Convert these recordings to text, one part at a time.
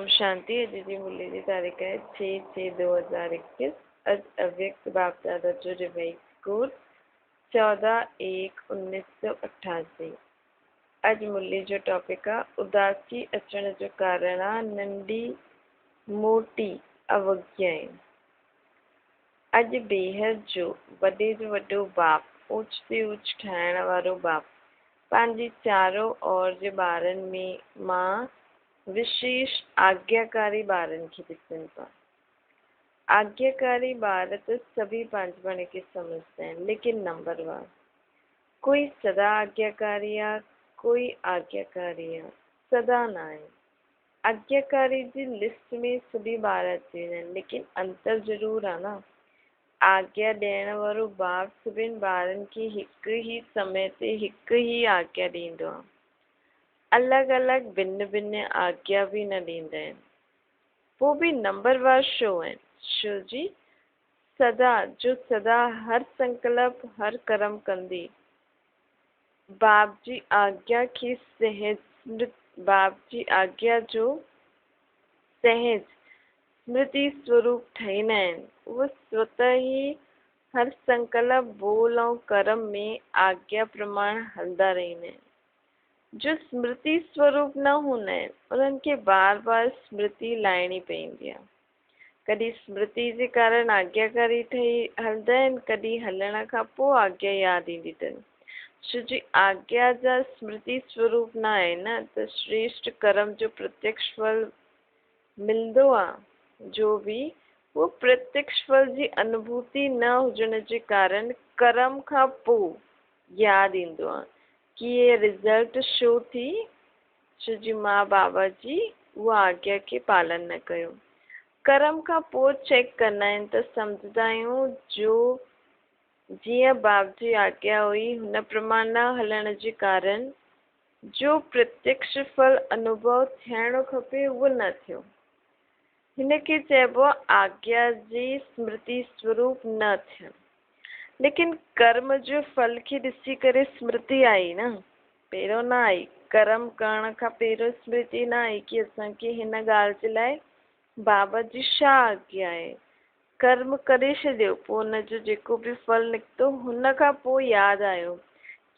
ओम शांति। अजय जी मुरली जी तारीख है 6/6/2021। अज अव्यक्त बाप दादा जो रिवाइज कोर्स 14/1/1988। अज मुरली जो टॉपिक आहे उदासी अचण जो कारण आहे नंढी मोटी अवज्ञाएं। अज बेहद जो वॾे जो वॾो बाप ऊच ते ऊच ठाहिण वारो बाप पंहिंजी चारों ओर जे ॿारनि में मां विशेष आज्ञाकारी ॿारनि खे ॾिसनि था। आज्ञाकारी ॿार त सभी पंहिंजे पाण खे समझदा आहिनि, लेकिन नंबरवार कोई सदा आज्ञाकारी आहे, कोई आज्ञाकारी आहे, सदा न आहे। आज्ञाकारी जी लिस्ट में सभी ॿार अची वेंदा आहिनि, लेकिन अंतर ज़रूर आहे न। आज्ञा ॾियण वारो बाप सभिनि ॿारनि खे हिकु ई समय ते हिकु ई आज्ञा ॾींदो आहे। अलॻि अलॻि भिन्न भिन्न आज्ञा बि न ॾींदा आहिनि। पोइ बि नंबरवार छो आहिनि? छो जी सदा हर संकल्प हर कर्म कंदी बाप जी आज्ञा खे बाप जी आज्ञा जो सहज स्मृति स्वरूप ठाहींदा आहिनि। उहे स्वतः ई हर संकल्प बोल ऐं कर्म में आज्ञा प्रमाण हलंदा रहंदा आहिनि। जो स्मृति स्वरूप न हूंदा आहिनि उन्हनि खे बार बार स्मृति लाइणी पवंदी आहे। कॾहिं स्मृति जे कारण आज्ञाकारी ठही हलंदा आहिनि, कॾहिं हलण खां पोइ आज्ञा यादि ईंदी अथनि। छो जी आज्ञा जा स्मृति स्वरूप न आहे न, त श्रेष्ठ कर्म जो प्रत्यक्ष फल मिलंदो आहे। जो भी वो प्रत्यक्ष फल जी अनुभूति न हुजण जे कारण कर्म खां पोइ यादि ईंदो आहे कि ये रिज़ल्ट शो थी, छो जी मां बाबा जी उहा आज्ञा खे पालन न कयो। कर्म खां पोइ चेक कंदा आहिनि त सम्झंदा आहियूं जो जीअं बाप जी आज्ञा हुई हुन प्रमाण न हलण जे कारण जो प्रत्यक्ष फल अनुभव थियणो खपे उहो न थियो। हिन खे चइबो आहे आज्ञा जी स्मृति स्वरूप न थियणु। लेकिन कर्म जो फल खे ॾिसी करे स्मृति आई न, पहिरियों न आई। कर्म करण खां पहिरियों स्मृति न आई कि असांखे हिन ॻाल्हि जे लाइ बाबा जी छा आज्ञा आहे। कर्म करे छॾियो, पोइ हुनजो जेको बि फल निकितो हुन खां पोइ यादि आयो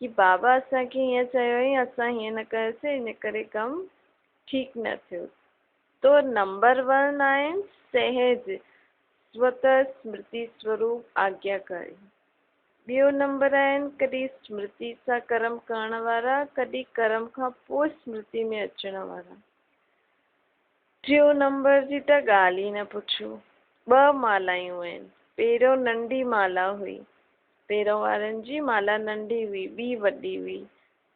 कि बाबा असांखे हीअं चयो हुई, असां हीअं न कयोसीं, हिन करे कमु ठीकु न थियो। तो नंबर 1 आहिनि सहज स्वतः स्मृति स्वरूप आज्ञाकारी। ॿियो नंबर आहिनि कॾहिं स्मृति सां कर्म करण वारा, कॾहिं कर्म खां पोइ स्मृति में अचण वारा। टियों नंबर जी त ॻाल्हि ई न पुछो। 2 मालायूं आहिनि। पहिरियों नंढी माला हुई, पहिरियों वारनि जी माला नंढी हुई, ॿी वॾी हुई।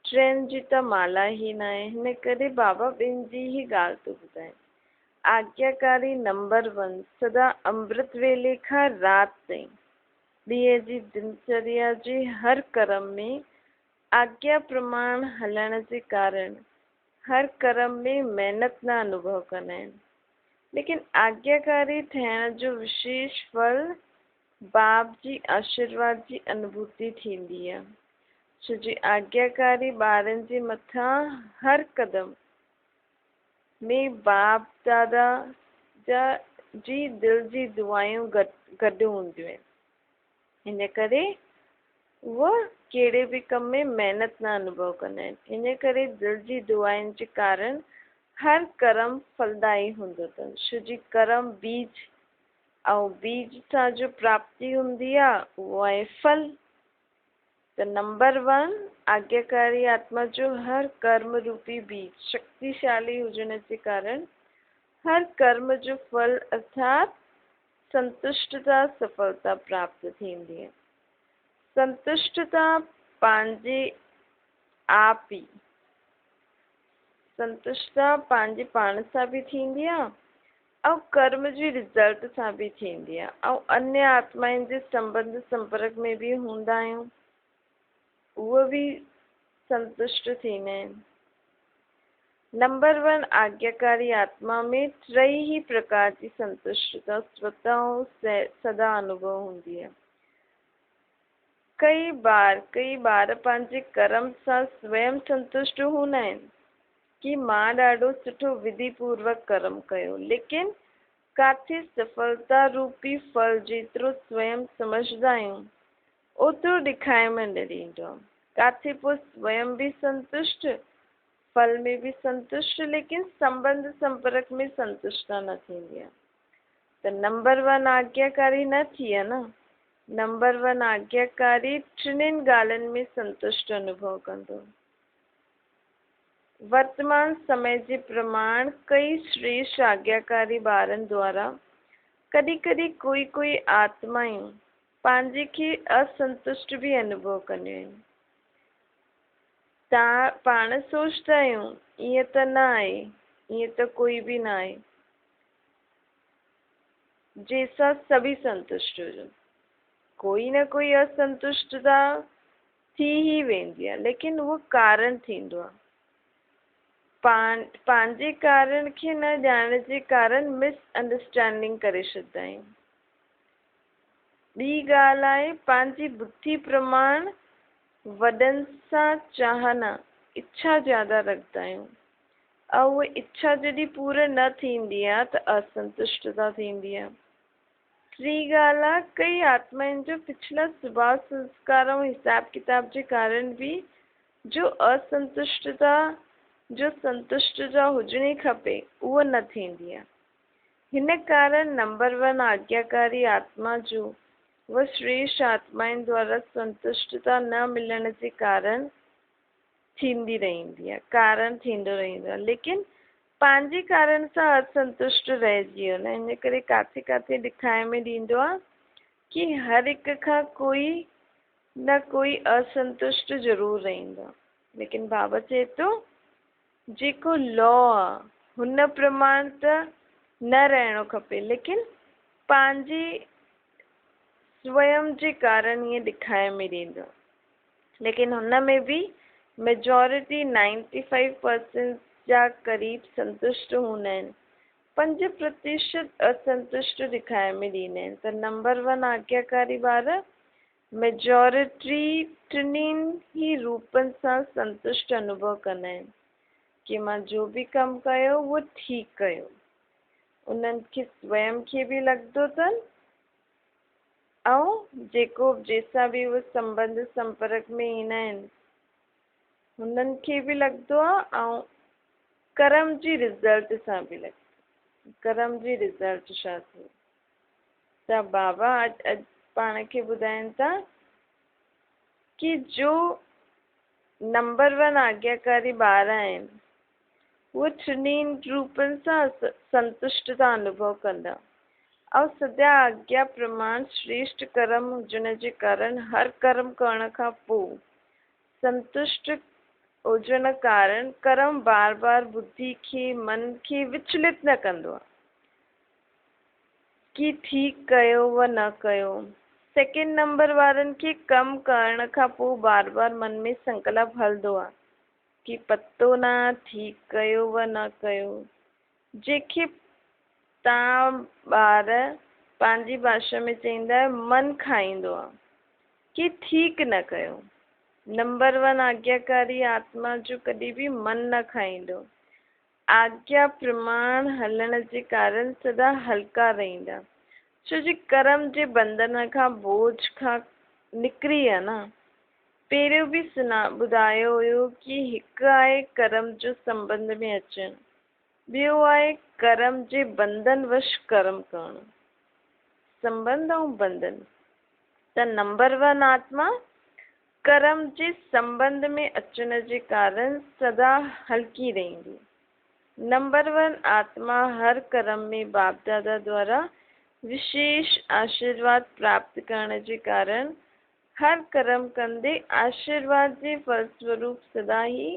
टिनि जी त माला ई न आहे। हिन करे बाबा ॿिनि जी ई ॻाल्हि थो ॿुधाए। आज्ञाकारी नंबर 1 सदा अमृत वेले खां राति ताईं ॾींहं जी दिनचर्या जे हर कर्म में आज्ञा प्रमाण हलण जे कारण हर कर्म में महिनत न अनुभव कंदा आहिनि। लेकिन आज्ञाकारी ठहिण जो विशेष फल बाप जी आशीर्वाद जी अनुभूति थींदी आहे। छो जी आज्ञाकारी ॿारनि जे मथां हर क़दम में बाप दादा जी दिल जी दुआयूं गॾु हूंदियूं आहिनि। हिन करे उहो कहिड़े बि कम में महिनत न अनुभव कंदा आहिनि। हिन करे दिल जी दुआउनि जे कारण हर कर्म फलदायी हूंदो अथनि। छो जी कर्म बीज ऐं बीज सां जो प्राप्ति हूंदी आहे उहो आहे फल। त नंबर 1 आज्ञाकारी आत्मा जो हर कर्म रूपी बीज शक्तिशाली हुजण जे कारण हर कर्म जो फल अर्थात संतुष्टता सफलता प्राप्त थींदी आहे। संतुष्टता पंहिंजे आप ई संतुष्टता पंहिंजे पाण सां बि थींदी आहे ऐं कर्म जी रिज़ल्ट सां बि थींदी आहे। ऐं अन्य आत्माउनि जे संबंध संपर्क में बि हूंदा आहियूं, उहे बि संतुष्ट थींदा आहिनि। नंबर 1 आज्ञाकारी आत्मा में 3 प्रकार जी संतुष्टता स्वतः सदा अनुभव हूंदी है। कई बार पंहिंजे कर्म सां स्वयं संतुष्ट हूंदा आहिनि, कि मां ॾाढो सुठो विधि पूर्वक कर्म कयो, लेकिन काथे सफलता रूपी फल जेतिरो स्वयं समझदा आहियूं ओतिरो ॾेखारे में न ॾींदो आहे। काथे पोइ स्वयं भी संतुष्ट, फल में भी संतुष्ट, लेकिन संबंध संपर्क में संतुष्टता न थींदी आहे। त नंबर 1 आज्ञाकारी न थी आहे न। नंबर 1 आज्ञाकारी टिनिनि ॻाल्हियुनि में संतुष्ट अनुभव कंदो। वर्तमान समय जे प्रमाण कई श्रेष्ठ आज्ञाकारी ॿारनि द्वारा कॾहिं कॾहिं कोई आत्मायूं पंहिंजे खे असंतुष्ट भी अनुभव कंदियूं आहिनि। पाण सोचता आहियूं ईअं त न आहे, ईअं त कोई भी न आहे जंहिंसां सभी संतुष्ट हुजनि। कोई न कोई असंतुष्टता थी ही वेंदी आहे, लेकिन उहो कारण थींदो आहे। पंहिंजे कारण खे न ॼाणण जे कारण मिसअंडरस्टैंडिंग करे छॾंदा आहियूं। ॿी ॻाल्हि आहे पंहिंजी बुद्धि प्रमाण वॾनि सां चाहना, इच्छा ज़्यादा रखंदा आहियूं, ऐं उहा इच्छा जॾहिं पूरी न थींदी आहे त असंतुष्टता थींदी आहे। टी ॻाल्हि आहे कई आत्माउनि जो पिछला स्वभाव संस्कार ऐं हिसाब किताब जे कारण भी जो संतुष्टता हुजणी खपे उहा न थींदी आहे। हिन कारण नंबर 1 आज्ञाकारी आत्मा जो वह श्रेष्ठ आत्माउनि द्वारा संतुष्टता न मिलण जे कारण थींदी रहंदी आहे, लेकिन पंहिंजे कारण सां असंतुष्ट रहिजी वञे। हिन करे काथे काथे ॾेखारे में ॾींदो आहे कि हर हिक खां कोई न कोई असंतुष्ट ज़रूर रहंदो आहे, लेकिन बाबा चए थो जेको लॉ आहे हुन प्रमाण त न रहणो खपे, लेकिन पंहिंजे स्वयं जे कारण ईअं ॾेखारे में ॾींदो। लेकिन हुन में भी मेजॉरिटी 95% जा करीब संतुष्ट हूंदा आहिनि, 5% असंतुष्ट ॾेखारे में ॾींदा आहिनि। त नंबर 1 आज्ञाकारी ॿार मेजॉरिटी टिनिनि ही रूपनि सां संतुष्ट अनुभव कंदा आहिनि कि मां जो भी कमु कयो उहो ठीकु कयो। उन्हनि खे स्वयं खे भी लॻंदो अथनि ऐं जंहिंसां भी उहे संबंध संपर्क में ईंदा आहिनि हुननि खे भी लॻंदो आहे, ऐं कर्म जी रिज़ल्ट सां भी लॻंदो। कर्म जी रिज़ल्ट छा थी? त बाबा अॼु पाण खे ॿुधाइनि था कि जो नंबर 1 आज्ञाकारी ॿार आहिनि उहे टिनिनि रूपनि सां संतुष्टता अनुभव कंदा ऐं सदा आज्ञा प्रमाण श्रेष्ठ कर्म हुजण जे कारण हर कर्म करण खां पोइ संतुष्ट हुजण कारण कर्म बार बार बुद्धि खे मन खे विचलित न कंदो आहे कि ठीकु कयो व न कयो। सेकेंड नंबर वारनि खे कमु करण खां पोइ बार बार मन में संकल्प हलंदो आहे कि पतो न ठीकु कयो व न कयो, जंहिंखे तव्हां ॿार पंहिंजी भाषा में चईंदा आहियो मन खाईंदो आहे कि ठीकु न कयो। नंबर 1 आज्ञाकारी आत्मा जो कॾहिं भी मन न खाईंदो। आज्ञा प्रमाण हलण जे कारण सदा हल्का रहंदा, छो जे कर्म जे बंधन खां बोझ खां निकिरी आहे न। पहिरियों भी ॿुधायो हुयो कि हिकु आहे कर्म जो संबंध में अचणु, ॿियो आहे कर्म जे बंधन वश कर्म करणु। संबंध ऐं बंधन। त नंबर 1 आत्मा कर्म जे संबंध में अचण जे कारण सदा हल्की रहंदी। नंबर 1 आत्मा हर कर्म में बाप दादा द्वारा विशेष आशीर्वाद प्राप्त करण जे कारण हर कर्म कंदे आशीर्वाद जे फलस्वरूप सदा ही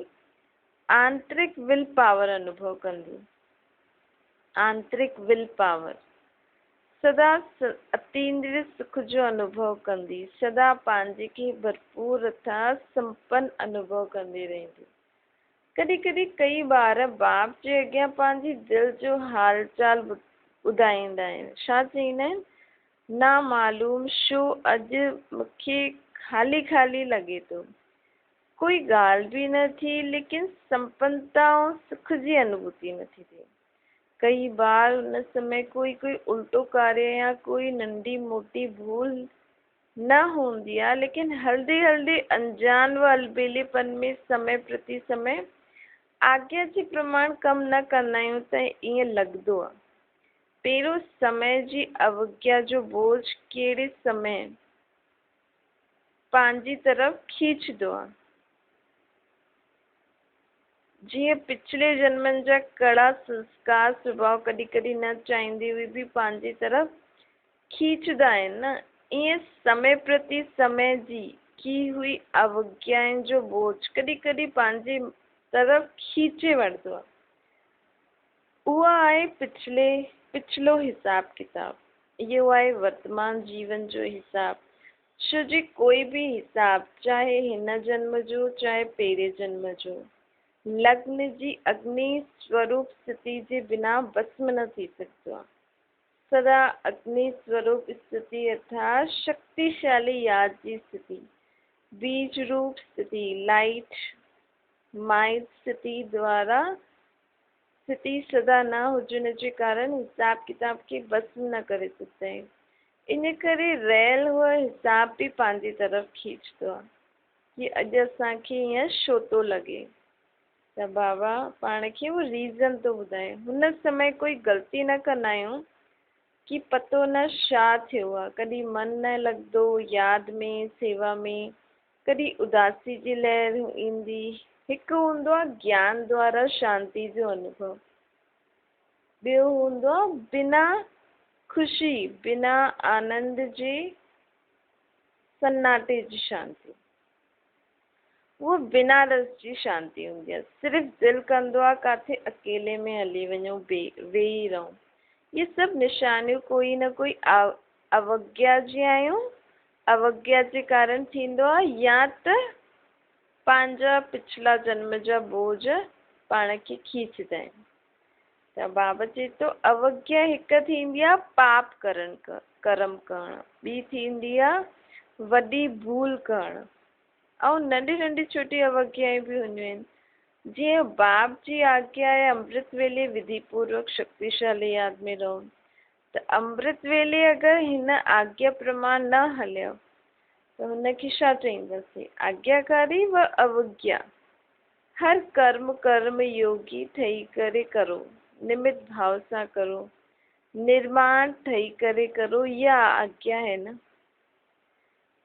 आंतरिक विल पावर अनुभव कंदी। आंतरिक विल पावर सदा अतींद्रिय सुख जो अनुभव कंदी, सदा पंहिंजे खे भरपूर अर्थात संपन्न अनुभव कंदी रहंदी। कॾहिं कॾहिं कई ॿार बाप जे अॻियां पंहिंजी दिलि जो हाल चाल ॿुधाईंदा आहिनि। छा चईंदा आहिनि? ना मालूम छो अॼु मूंखे ख़ाली ख़ाली लॻे थो, कोई ॻाल्हि बि न थी, लेकिन संपन्नता ऐं सुख जी अनुभूति नथी थिए। कई बार उन समय कोई उल्टो कार्य या कोई नंढी मोटी भूल न हूंदी आहे, लेकिन हल्दे हल्दे अनजान व अलबेलेपन में समय प्रति समय आज्ञा जे प्रमाण कम न कंदा आहियूं त ईअं लॻंदो आहे। पहिरियों समय जी अवज्ञा जो बोझ कहिड़े समय पंहिंजी तरफ़ खींचदो आहे। जीअं पिछले जन्मनि जा कड़ा संस्कार स्वभाव कॾहिं कॾहिं न चाहींदे हुए बि पंहिंजी तरफ़ खींचदा आहिनि न, ईअं समय प्रति समय जी की हुई अवज्ञाउनि जो बोझ कॾहिं कॾहिं पंहिंजे तरफ़ खींचे वठंदो आहे। उहा आहे पिछलो हिसाब किताब। इहो आहे वर्तमान जीवन जो हिसाब। छो जे कोई बि हिसाब, चाहे हिन जन्म जो चाहे पहिरें जन्म जो, लग्न जी अग्नि स्वरूप स्थिति जे बिना भस्म न थी सघंदो आहे। सदा अग्नि स्वरूप स्थिति अर्थात शक्तिशाली याद जी स्थिति, बीज रूप स्थिति, लाइट माइट स्थिति द्वारा स्थिति सदा न हुजण जे कारण हिसाब किताब खे भस्म न करे सघंदा आहियूं। इन करे रहियल उहो हिसाब बि पंहिंजी तरफ़ खींचदो आहे कि अॼु असांखे ईअं छो थो लॻे। त बाबा पाण खे उहो रीज़न थो ॿुधाए। हुन समय कोई ग़लती न कंदा आहियूं कि पतो न छा थियो आहे। कॾहिं मन न लॻंदो यादि में, सेवा में, कॾहिं उदासी जी लहर ईंदी। हिकु हूंदो आहे ज्ञान द्वारा शांति जो अनुभव, ॿियो हूंदो आहे बिना ख़ुशी, बिना आनंद जे सन्नाटे जी शांति। उहो बिना रस जी शांति हूंदी आहे। सिर्फ़ु दिलि कंदो आहे किथे अकेले में हली वञूं, वेही रहूं। ये सभु निशानियूं कोई न कोई अवज्ञा जी आहियूं। अवज्ञा जे कारण थींदो आहे या त पंहिंजा पिछला जन्म जा बोझ पाण खे खींचदा आहिनि। त बाबा चए थो अवज्ञा हिकु थींदी आहे पाप कर्म करणु, ॿी थींदी आहे वॾी भूल करणु, ऐं नंढी नंढी छोटी अवज्ञाएं बि हूंदियूं आहिनि। जीअं बाप जी आज्ञा आहे अमृत वेले विधि पूर्वक शक्तिशाली यादि में रहो। त अमृत वेले अगरि हिन आज्ञा प्रमाण न हलियो त हुनखे छा चईंदासीं? आज्ञाकारी व अवज्ञा। हर कर्म योगी ठही करे करो, निमित भाव सां करो, निर्माण ठही करे करो, इहा आज्ञा है न।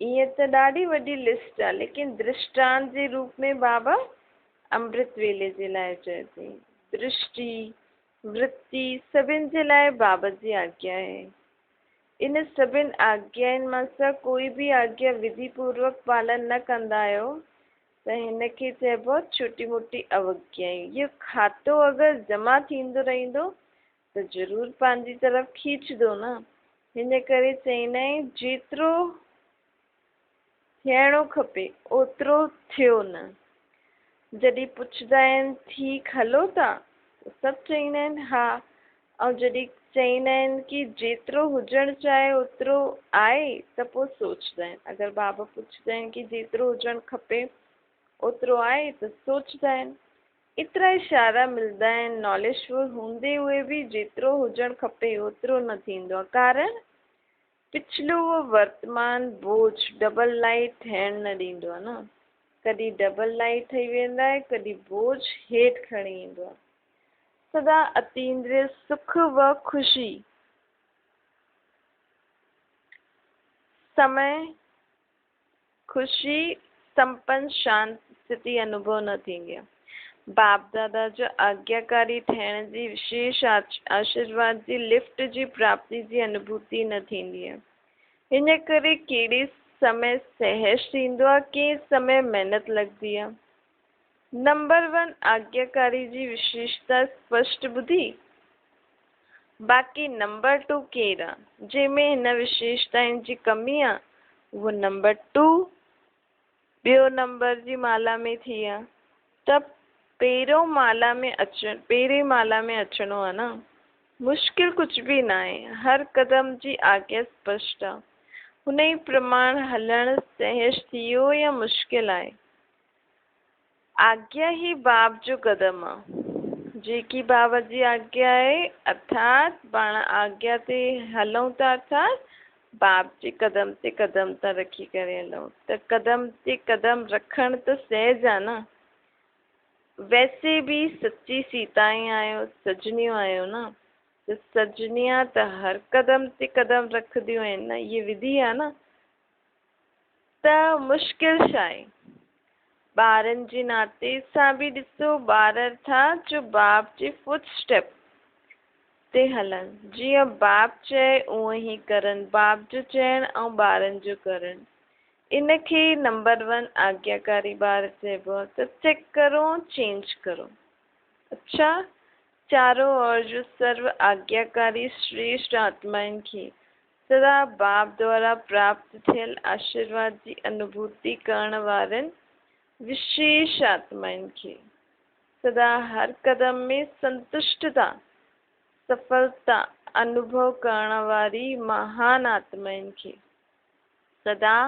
ईअं त ॾाढी वॾी लिस्ट आहे, लेकिन दृष्टांत जे रूप में बाबा अमृत वेले जे लाइ चए थी। दृष्टि वृत्ति सभिनि जे लाइ बाबा जी आज्ञा आहे। इन सभिनि आज्ञाउनि मां सां कोई बि आज्ञा विधि पूर्वक पालन न कंदा आहियो त हिनखे चइबो आहे छोटी मोटी अवज्ञाएं। इहो खातो अगरि जमा थींदो रहंदो त ज़रूरु पंहिंजी तरफ़ खींचदो न। हिन करे चईंदा आहिनि जेतिरो थियणो खपे ओतिरो थियो न। जॾहिं पुछंदा आहिनि ठीकु हलो था त सभु चईंदा आहिनि हा, ऐं जॾहिं चईंदा आहिनि कि जेतिरो हुजणु चाहे ओतिरो आहे त पोइ सोचंदा आहिनि। अगरि बाबा पुछंदा आहिनि कि जेतिरो हुजणु खपे ओतिरो आहे त सोचंदा आहिनि। एतिरा इशारा मिलंदा आहिनि नॉलेजफुल हूंदे हुए बि जेतिरो हुजणु खपे ओतिरो न थींदो आहे। कारण पिछलो उहो वर्तमान बोझ डबल लाइट थियणु न ॾींदो आहे न। कॾहिं डबल लाइट ठही वेंदा आहे, कॾहिं बोझ हेठि खणी ईंदो आहे। सदा अतीन्द्रिय सुख व ख़ुशी, समय ख़ुशी संपन्न शांत स्थिति अनुभव न थींदी आहे। बाप दादा जो आज्ञाकारी ठहिण जी विशेष आशीर्वाद जी लिफ्ट जी प्राप्ति जी अनुभूति न थींदी आहे। हिन करे कहिड़े समय सहज थींदो आहे, कंहिं समय महिनत लॻंदी आहे। नंबर 1 आज्ञाकारी जी विशेषता स्पष्ट ॿुधी। बाक़ी नंबर 2 केरु आहे जंहिंमें हिन विशेषताउनि जी कमी आहे, उहो नंबर 2 ॿियो नंबर जी माला में थी आहे। त पहिरियों माला में अचिणो आहे न। मुश्किल कुझु बि न आहे। हर कदम जी आज्ञा स्पष्ट आहे। हुन ई प्रमाण हलणु सहज थियो या मुश्किल आहे। आज्ञा ही बाप जो कदम आहे, जेकी बाबा जी आज्ञा आहे, अर्थात पाण आज्ञा ते हलूं था, अर्थात बाप जे कदम ते कदम था रखी करे हलूं। त कदम ते कदम रखण त सहज आहे न। वैसे भी सच्ची सीताएं आहियो, सजनियूं आहियो न, त सजनियां त हर कदम ते कदम रखदियूं आहिनि न, ये विधि आहे न। त मुश्किल छा आहे? ॿारनि जे नाते सां बि ॾिसो, ॿार था जो बाप जे फुट स्टेप ते हलनि, जीअं बाप चए उअं ई करनि, बाप जो चइण ऐं ॿारनि जो करणु, इनखे नंबर 1 आज्ञाकारी ॿार चइबो आहे। त चेक करो, चेंज करो। अच्छा, चारों ओर जो सर्व आज्ञाकारी श्रेष्ठ आत्माउनि खे सदा बाप द्वारा प्राप्त थियल आशीर्वाद जी अनुभूति करण वारनि विशेष आत्माउनि खे सदा हर कदम में संतुष्टता, सफलता अनुभव करण वारी महान आत्माउनि खे सदा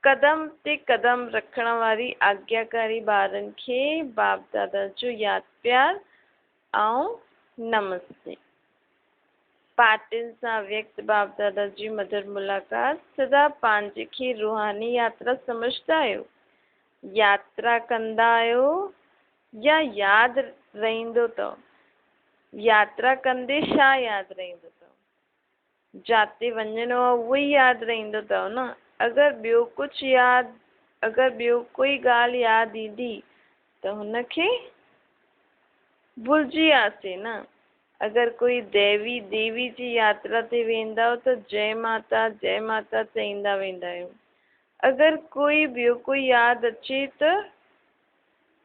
कदम ते कदम रखण वारी आज्ञाकारी ॿारनि खे बाप दादा जो यादि प्यार ऐं नमस्ते। पाटिल सां व्यक्त बाप दादा जी मधुर मुलाक़ात। सदा पंहिंजे खे रूहानी यात्रा समझदा आहियो, यात्रा कंदा आहियो या यादि रहंदो अथव? यात्रा कंदे छा यादि रहंदो अथव? जाते वञिणो आहे उहो ई यादि रहंदो अथव न। अगरि ॿियो कुझु यादि, अगरि ॿियो कोई ॻाल्हि यादि ईंदी त हुनखे भुलिजी वियासीं न। अगरि कोई देवी जी यात्रा ते वेंदा त जय माता चईंदा वेंदा आहियूं। अगरि कोई ॿियो कोई यादि अचे त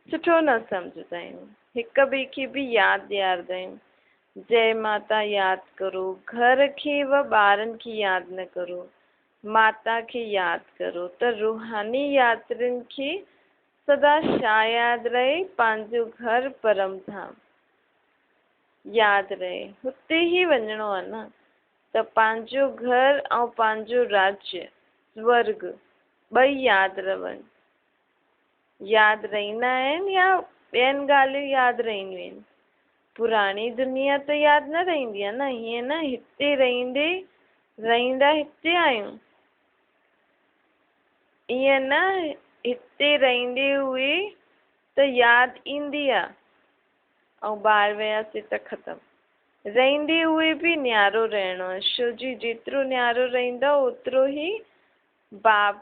सुठो न सम्झंदा आहियूं, हिक ॿिए खे बि यादि ॾियारंदा आहियूं। जय माता यादि करो, घर खे व ॿारनि खे यादि न करो, माता खे यादि करो। त रूहानी यात्रियुनि खे सदा छा यादि रहे? पंहिंजो घर परम धाम यादि रहे, हुते ई वञिणो आहे न। त पंहिंजो घर ऐं पंहिंजो राज्य स्वर्ग ॿई यादि रहनि। यादि रहंदा आहिनि या ॿियनि ॻाल्हियूं यादि रहंदियूं आहिनि? पुराणी दुनिया त यादि न रहंदी आहे न। हीअं न, हिते रहंदा हिते आहियूं, ईअं न हिते रहंदे हुए त यादि ईंदी आहे ऐं ॿाहिरि वियासीं त ख़तमु। रहंदे हुए बि न्यारो रहणो आहे, छो जी जेतिरो न्यारो रहंदो ओतिरो ई बाप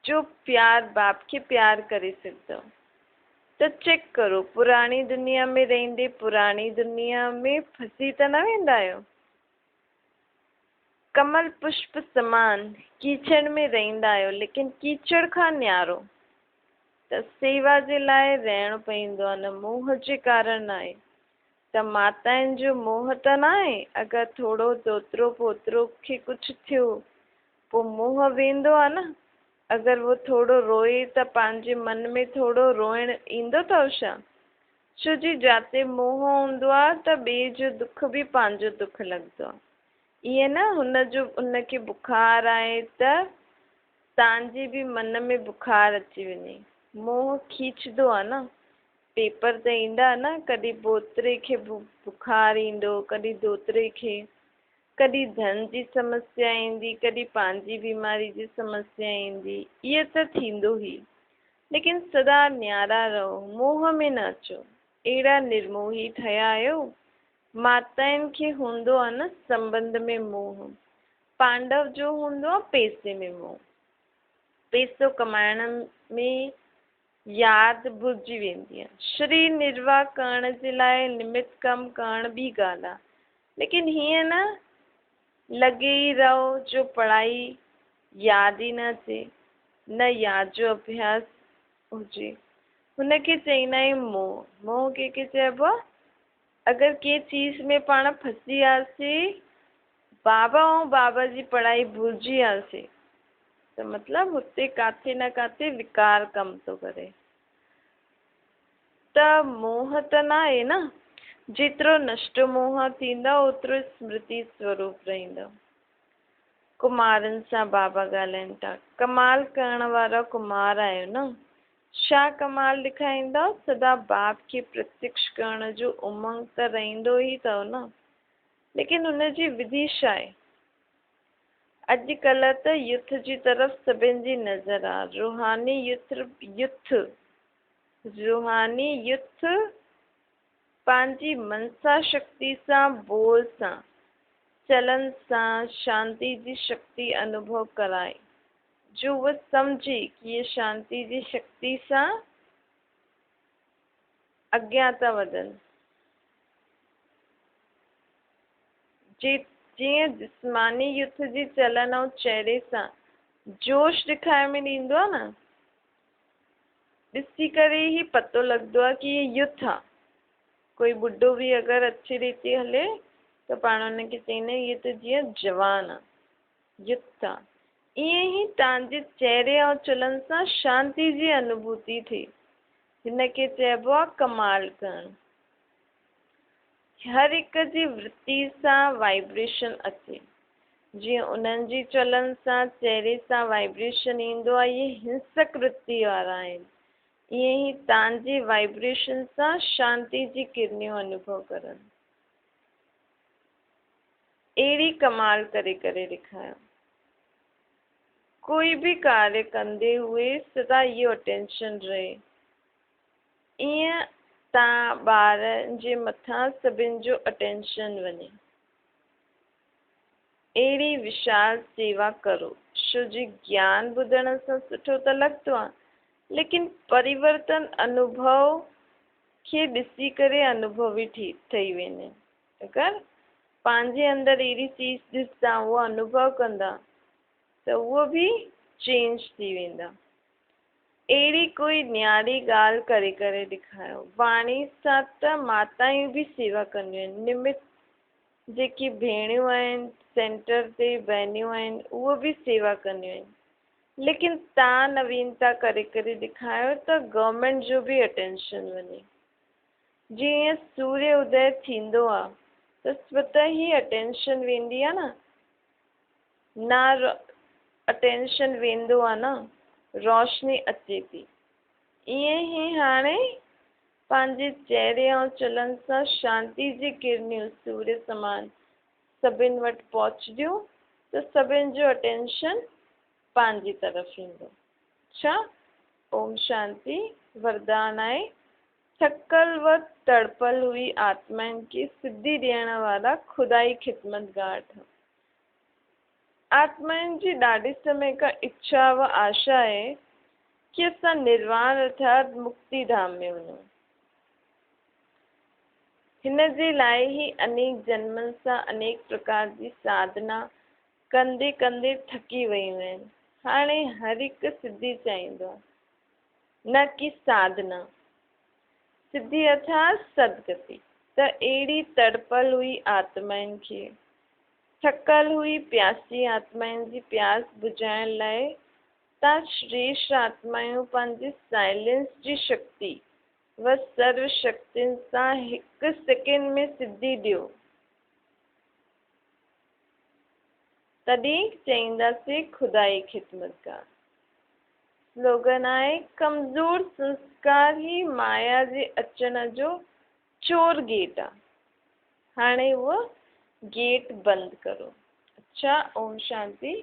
जो प्यार, बाप खे प्यार करे सघंदो। त चेक करो, पुराणी दुनिया में रहंदे पुराणी दुनिया में फसी त न वेंदा आहियो? कमल पुष्प समान कीचड़ में रहंदा आहियो, लेकिन कीचड़ खां न्यारो। त सेवा जे लाइ रहणो पवंदो आहे न, मोह जे कारण आहे। त माताउनि जो मोह त न आहे? अगरि थोरो दोतरो पोतरो खे कुझु थियो पोइ मोह वेंदो आहे न। अगरि वो थोरो रोए त पंहिंजे मन में थोरो रोइण ईंदो अथव छा? छो जी जाते मोह हूंदो आहे त ॿिए जो दुख बि पंहिंजो दुख लॻंदो आहे। ईअं न हुनखे बुखार आहे त तव्हांजे बि मन में बुखार अची वञे, मोह खींचदो आहे न। पेपर त ईंदा न, कॾहिं पोतरे खे बुखार ईंदो, कॾहिं दोतरे खे, कॾहिं धन जी समस्या ईंदी, कॾहिं पंहिंजी बीमारी जी समस्या ईंदी। इहो त थींदो ई, लेकिन सदा न्यारा रहो, मोह में न अचो। अहिड़ा निर्मोही ठहिया आहियो। माताउनि खे हूंदो आहे न संबंध में मोह, पांडव जो हूंदो आहे पैसे में मोह। पैसो कमाइण में यादि भुलिजी वेंदी आहे। शरीर निर्वाह करण जे लाइ निमित कमु करण बि ॻाल्हि आहे, लेकिन हीअं न लॻे ई रहो जो पढ़ाई यादि ई न अचे, न यादि जो अभ्यास हुजे। हुनखे चईंदा आहियूं मोह। मोह कंहिंखे चइबो आहे? अगरि कंहिं चीज़ में पाण फसी वियासीं, बाबा ऐं बाबा जी पढ़ाई भुलिजी वियासीं, त मतिलबु हुते काथे न काथे विकार कमु थो करे। त मोह त न आहे न। जेतिरो नष्ट मोह थींदो ओतिरो स्मृति स्वरूप रहंदो। कुमारनि सां बाबा ॻाल्हाइनि था। कमाल करण वारा कुमार आहियो न, छा कमाल ॾेखारींदा? सदा बाप खे प्रत्यक्ष करण जो उमंग त रहंदो ई अथव न, लेकिन हुनजी विधि छा आहे? अॼुकल्ह त युथ जी तरफ़ सभिनि जी नज़र आहे। रूहानी युथ पंहिंजी मनसा शक्ति सां, बोल सां, चलन सां शांति जी शक्ति अनुभव कराए, जो वह समझे कि ये शांति जी शक्ति सां अॻियां था वधनि। जीअं जिस्मानी युथ जी चलन ऐं चहिरे सां जोश ॾेखारण में ईंदो आहे न, ॾिसी करे ई पतो लॻंदो आहे कि ये युथ आहे। कोई ॿुढो बि अगरि अच्छी रीति हले त पाण हुनखे चईंदा आहियूं ये त जीअं जवान आहे, युथ आहे। ईअं ई तव्हांजे चहिरे ऐं चलन सां शांति जी अनुभूति थिए, हिनखे चइबो आहे कमाल करणु। हर हिक जी वृत्ति सां वाइब्रेशन अचे, जीअं उन्हनि जी चलन सां चहिरे सां वाइब्रेशन ईंदो आहे, इहे हिंसक वृत्ति वारा आहिनि। ईअं ई तव्हांजी वाइब्रेशन सां शांति जी किरणियूं अनुभव करनि। अहिड़ी कमाल करे करे ॾेखारियो। कोई भी कार्य कंदे हुए सदा इहो अटेंशन रहे, ईअं तव्हां ॿारनि जे मथां सभिनि जो अटेंशन वञे। अहिड़ी विशाल सेवा करो, छो जी ज्ञान ॿुधण सां सुठो त लॻंदो आहे, लेकिन परिवर्तन अनुभव खे ॾिसी करे अनुभवी ठही वेंदा। अगरि पंहिंजे अंदरि अहिड़ी चीज ॾिसंदा, उहो अनुभव कंदा, त उहो बि चेंज थी वेंदा। अहिड़ी कोई न्यारी ॻाल्हि करे करे ॾेखारियो। वाणी सां त माताऊं बि सेवा कंदियूं आहिनि, निमित जेकी भेणियूं आहिनि, सेंटर ते बहनियूं आहिनि, उहो बि सेवा कंदियूं आहिनि। लेकिन तव्हां नवीनता करे करे ॾेखारियो त गवर्नमेंट जो बि अटेंशन वञे। जीअं सूर्य उदय थींदो आहे त स्वतः ई अटेंशन वेंदी आहे न अटेंशन वेंदो आहे न, रोशनी अचे थी। ईअं ई हाणे पंहिंजे चहिरे ऐं चलन सां शांति जी किरणियूं सूर्य समान सभिनि वटि पहुचंदियूं त सभिनि जो अटेंशन पंहिंजी तरफ़ ईंदो। अच्छा, ओम शांति। वरदान आहे, थकल व तड़पल हुई आत्माउनि खे सिद्धि ॾियण वारा खुदाई खिदमतगार ठहो। आत्माउनि जी ॾाढे समय खां इच्छा व आशा आहे कि असां निर्वाण अर्थात मुक्ति धाम में वञूं। हिन जे लाइ ई अनेक जन्मनि सां अनेक प्रकार जी साधना कंदे कंदे थकी वयूं आहिनि। हाणे हर हिकु सिद्धि चाहींदो आहे, न कि साधना। सिद्धि अर्थात सदगति। त अहिड़ी तड़पल हुई आत्माउनि खे, थकल हुई प्यासी आत्माउनि जी प्यास बुझाइण लाइ तव्हां श्रेष्ठ आत्माऊं पंहिंजी साइलेंस जी शक्ति व सर्व शक्तियुनि सां हिकु सेकेंड में सिद्धि ॾियो। तॾहिं चईंदासीं खुदाई खिदमतगार। स्लोगन आहे, कमज़ोर संस्कार ही माया जे अचण जो चोर गेट आहे। हाणे उहो गेट बंदि करो। अच्छा, ओम शांति।